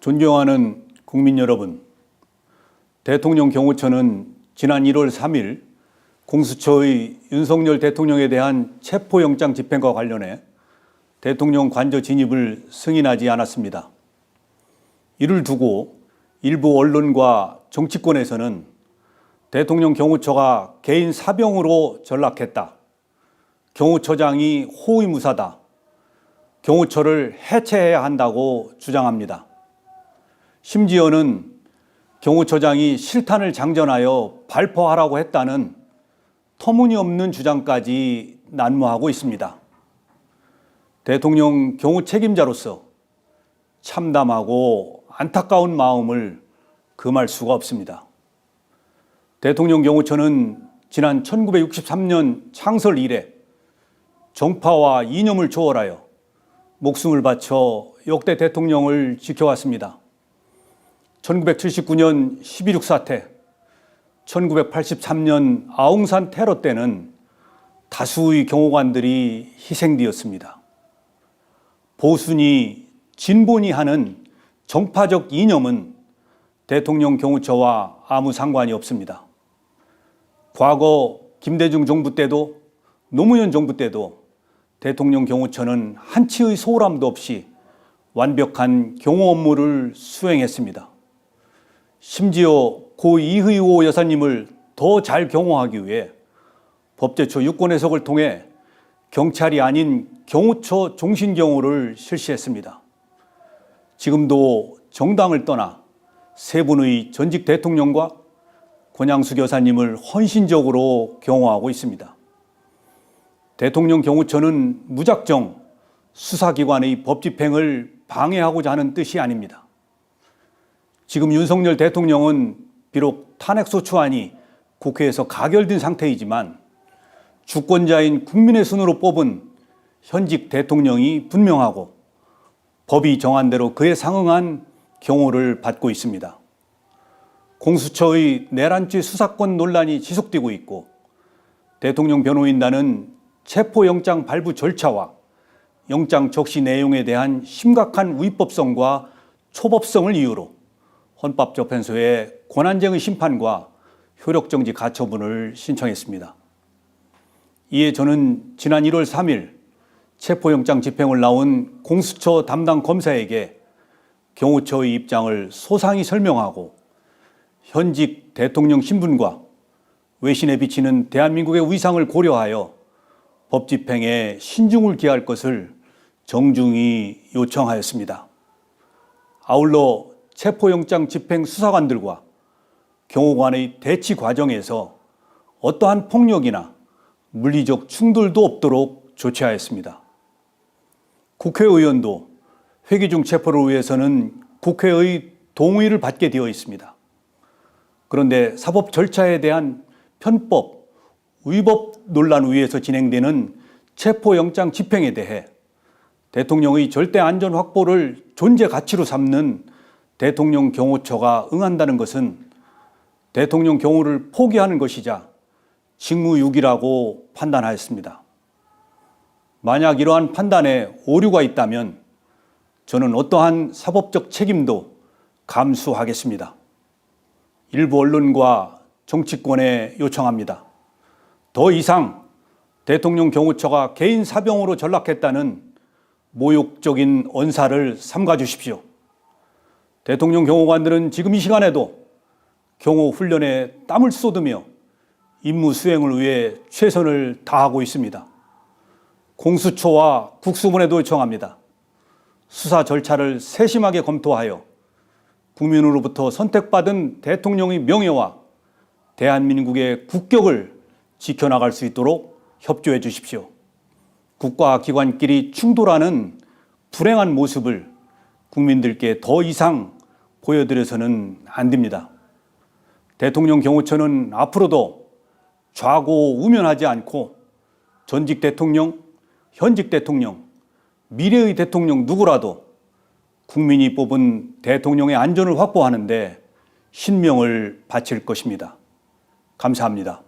존경하는 국민 여러분, 대통령 경호처는 지난 1월 3일 공수처의 윤석열 대통령에 대한 체포영장 집행과 관련해 대통령 관저 진입을 승인하지 않았습니다. 이를 두고 일부 언론과 정치권에서는 대통령 경호처가 개인 사병으로 전락했다, 경호처장이 호위무사다, 경호처를 해체해야 한다고 주장합니다. 심지어는 경호처장이 실탄을 장전하여 발포하라고 했다는 터무니없는 주장까지 난무하고 있습니다. 대통령 경호 책임자로서 참담하고 안타까운 마음을 금할 수가 없습니다. 대통령 경호처는 지난 1963년 창설 이래 정파와 이념을 초월하여 목숨을 바쳐 역대 대통령을 지켜왔습니다. 1979년 12.6 사태, 1983년 아웅산 테러 때는 다수의 경호관들이 희생되었습니다. 보수니 진보니 하는 정파적 이념은 대통령 경호처와 아무 상관이 없습니다. 과거 김대중 정부 때도 노무현 정부 때도 대통령 경호처는 한치의 소홀함도 없이 완벽한 경호 업무를 수행했습니다. 심지어 고 이의호 여사님을 더 잘 경호하기 위해 법제처 유권 해석을 통해 경찰이 아닌 경호처 종신경호를 실시했습니다. 지금도 정당을 떠나 세 분의 전직 대통령과 권양숙 여사님을 헌신적으로 경호하고 있습니다. 대통령 경호처는 무작정 수사기관의 법집행을 방해하고자 하는 뜻이 아닙니다. 지금 윤석열 대통령은 비록 탄핵소추안이 국회에서 가결된 상태이지만 주권자인 국민의 손으로 뽑은 현직 대통령이 분명하고 법이 정한 대로 그에 상응한 경호를 받고 있습니다. 공수처의 내란죄 수사권 논란이 지속되고 있고 대통령 변호인단은 체포영장 발부 절차와 영장 적시 내용에 대한 심각한 위법성과 초법성을 이유로 헌법재판소에 권한쟁의 심판과 효력정지 가처분을 신청했습니다. 이에 저는 지난 1월 3일 체포영장 집행을 나온 공수처 담당 검사에게 경호처의 입장을 소상히 설명하고 현직 대통령 신분과 외신에 비치는 대한민국의 위상을 고려하여 법 집행에 신중을 기할 것을 정중히 요청하였습니다. 아울러 체포영장 집행 수사관들과 경호관의 대치 과정에서 어떠한 폭력이나 물리적 충돌도 없도록 조치하였습니다. 국회의원도 회기 중 체포를 위해서는 국회의 동의를 받게 되어 있습니다. 그런데 사법 절차에 대한 편법, 위법 논란 위에서 진행되는 체포영장 집행에 대해 대통령의 절대 안전 확보를 존재 가치로 삼는 대통령 경호처가 응한다는 것은 대통령 경호를 포기하는 것이자 직무유기라고 판단하였습니다. 만약 이러한 판단에 오류가 있다면 저는 어떠한 사법적 책임도 감수하겠습니다. 일부 언론과 정치권에 요청합니다. 더 이상 대통령 경호처가 개인 사병으로 전락했다는 모욕적인 언사를 삼가 주십시오. 대통령 경호관들은 지금 이 시간에도 경호 훈련에 땀을 쏟으며 임무 수행을 위해 최선을 다하고 있습니다. 공수처와 국수본에도 요청합니다. 수사 절차를 세심하게 검토하여 국민으로부터 선택받은 대통령의 명예와 대한민국의 국격을 지켜나갈 수 있도록 협조해 주십시오. 국가 기관끼리 충돌하는 불행한 모습을 국민들께 더 이상 보여드려서는 안 됩니다. 대통령 경호처는 앞으로도 좌고우면하지 않고 전직 대통령, 현직 대통령, 미래의 대통령 누구라도 국민이 뽑은 대통령의 안전을 확보하는 데 신명을 바칠 것입니다. 감사합니다.